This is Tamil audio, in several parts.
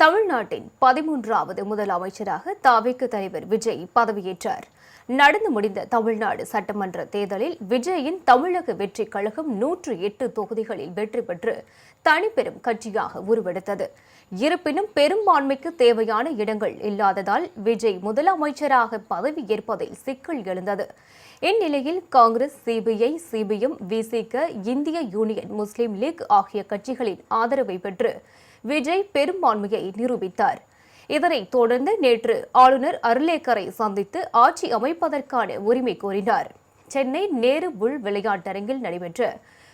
தமிழ்நாட்டின் 13வது முதலமைச்சராக தவிக தலைவர் விஜய் பதவியேற்றார். நடந்து முடிந்த தமிழ்நாடு சட்டமன்ற தேர்தலில் விஜயின் தமிழக வெற்றிக் கழகம் 108 தொகுதிகளில் வெற்றி பெற்று தனிப்பெரும் கட்சியாக உருவெடுத்தது. இருப்பினும் பெரும்பான்மைக்கு தேவையான இடங்கள் இல்லாததால் விஜய் முதலமைச்சராக பதவியேற்பதில் சிக்கல் எழுந்தது. இந்நிலையில் காங்கிரஸ், சிபிஐ, சிபிஎம், விசிக, இந்திய யூனியன் முஸ்லீம் லீக் ஆகிய கட்சிகளின் ஆதரவை பெற்று விஜய் பெரும்பான்மையை நிரூபித்தார். இதனைத் தொடர்ந்து நேற்று ஆளுநர் அர்லேக்கரை சந்தித்து ஆட்சி அமைப்பதற்கான உரிமை கோரினார். சென்னை நேரு உள் விளையாட்டரங்கில் நடைபெற்ற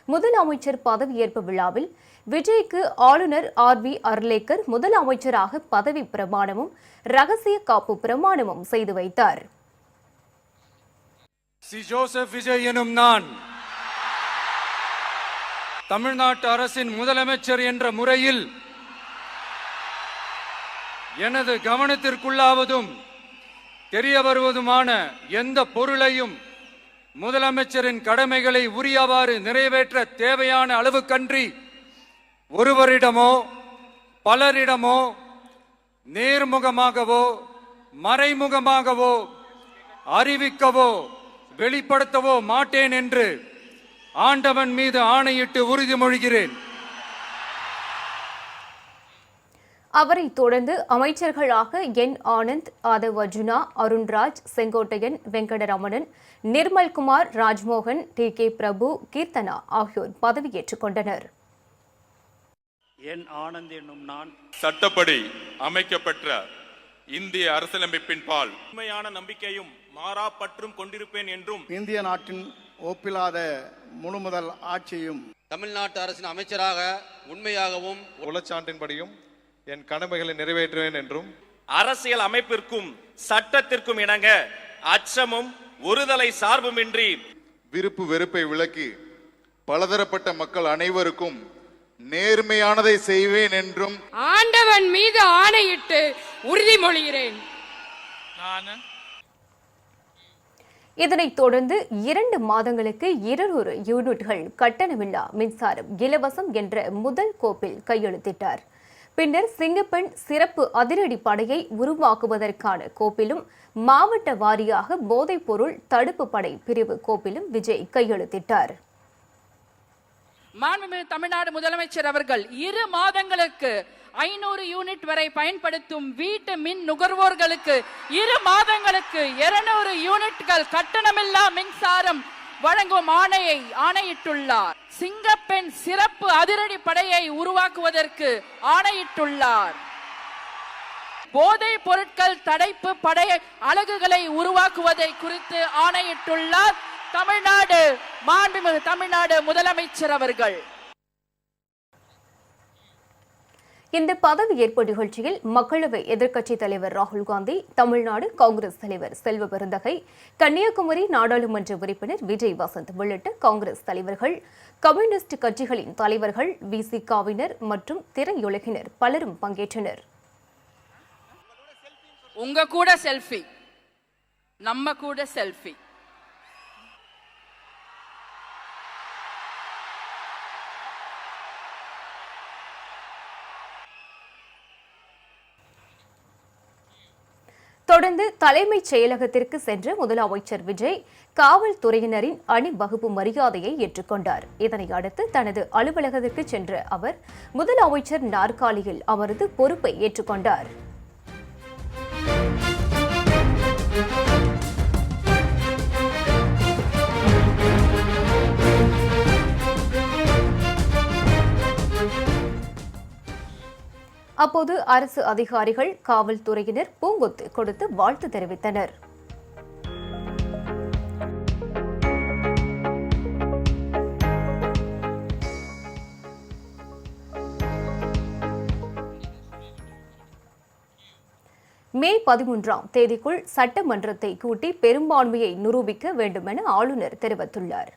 முதலமைச்சர் பதவியேற்பு விழாவில் விஜய்க்கு ஆளுநர் RV அர்லேக்கர் முதலமைச்சராக பதவி பிரமாணமும் ரகசிய காப்பு பிரமாணமும் செய்து வைத்தார். ஜோசப் விஜய் எனும் நான் தமிழ்நாட்டு அரசின் முதலமைச்சர் என்ற முறையில் எனது கவனத்திற்குள்ளாவதும் தெரிய வருவதுமான எந்த பொருளையும் முதலமைச்சரின் கடமைகளை உரியவாறு நிறைவேற்ற தேவையான அளவுக்கன்றி ஒருவரிடமோ பலரிடமோ நேர்முகமாகவோ மறைமுகமாகவோ அறிவிக்கவோ வெளிப்படுத்தவோ மாட்டேன் என்று ஆண்டவன் மீது ஆணையிட்டு உறுதிமொழிகிறேன். அவரைத் தொடர்ந்து அமைச்சர்களாக என் ஆனந்த், ஆதவ் அர்ஜுனா, அருண்ராஜ், செங்கோட்டையன், வெங்கடரமணன், நிர்மல்குமார், ராஜ்மோகன், TK பிரபு, கீர்த்தனா ஆகியோர் பதவியேற்றுக் கொண்டனர். என் ஆனந்த் என்னும் நான் சட்டப்படி அமைக்கப்பட்ட இந்திய அரசியலமைப்பின் பால் உண்மையான நம்பிக்கையும் மாறா பற்றும் கொண்டிருப்பேன் என்றும் இந்திய நாட்டின் ஒப்பில்லாத முழுமுதல் ஆட்சியும் தமிழ்நாட்டு அரசின் அமைச்சராக உண்மையாகவும் உளச்சான்றின்படியும் என் கடமைகளை நிறைவேற்றுவேன் என்றும் அரசியல் அமைப்பிற்கும் சட்டத்திற்கும் இணங்க அச்சமும் ஒருதலை சார்புமின்றி விருப்பு வெறுப்பை விலக்கி பலதரப்பட்ட மக்கள் அனைவருக்கும் நேர்மையானதை செய்வேன் என்றும் ஆண்டவன் மீது ஆணையிட்டு உறுதிமொழிகிறேன். இதனைத் தொடர்ந்து 2 மாதங்களுக்கு 200 யூனிட்கள் கட்டணமில்லா மின்சாரம் இலவசம் என்ற முதல் கோப்பில் கையெழுத்திட்டார். பின்னர் சிங்கப்பெண் சிறப்பு அதிரடி படையை உருவாக்குவதற்கான கோப்பிலும் மாவட்ட வாரியாக போதைப்பொருள் தடுப்பு படை பிரிவு கோப்பிலும் விஜய் கையெழுத்திட்டார். மாண்புமிகு தமிழ்நாடு முதலமைச்சர் அவர்கள் 2 மாதங்களுக்கு 500 யூனிட் வரை பயன்படுத்தும் வீட்டு மின் நுகர்வோர்களுக்கு 2 மாதங்களுக்கு 200 யூனிட்கள் கட்டணமில்லா மின்சாரம் வழங்கும் ஆணையிட்டுள்ளார். சிங்கப்பெண் சிறப்பு அதிரடி படையை உருவாக்குவதற்கு ஆணையிட்டுள்ளார். போதைப் பொருட்கள் தடுப்பு படை அலகுகளை உருவாக்குவதை குறித்து ஆணையிட்டுள்ளார் மாண்புமிகு தமிழ்நாடு முதலமைச்சர் அவர்கள். இந்த பதவியேற்பு நிகழ்ச்சியில் மக்களவை எதிர்க்கட்சித் தலைவர் ராகுல் காந்தி, தமிழ்நாடு காங்கிரஸ் தலைவர் செல்வ பெருந்தகை, கன்னியாகுமரி நாடாளுமன்ற உறுப்பினர் விஜய் வசந்த் உள்ளிட்ட காங்கிரஸ் தலைவர்கள், கம்யூனிஸ்ட் கட்சிகளின் தலைவர்கள், விசிகாவினர் மற்றும் திரையுலகினர் பலரும் பங்கேற்றனர். உங்க கூட செல்ஃபி, நம்ம கூட செல்ஃபி. தொடர்ந்து தலைமைச் செயலகத்திற்கு சென்ற முதலமைச்சர் விஜய் காவல்துறையினரின் அணிவகுப்பு மரியாதையை ஏற்றுக்கொண்டார். இதனை அடுத்து தனது அலுவலகத்திற்கு சென்ற அவர் முதலமைச்சர் நாற்காலியில் அமர்ந்து பொறுப்பை ஏற்றுக்கொண்டார். அப்போது அரசு அதிகாரிகள், காவல்துறையினர் பூங்கொத்து கொடுத்து வாழ்த்து தெரிவித்தனர். மே 13ஆம் தேதிக்குள் சட்டமன்றத்தை கூட்டி பெரும்பான்மையை நிரூபிக்க வேண்டும் என ஆளுநர் தெரிவித்துள்ளார்.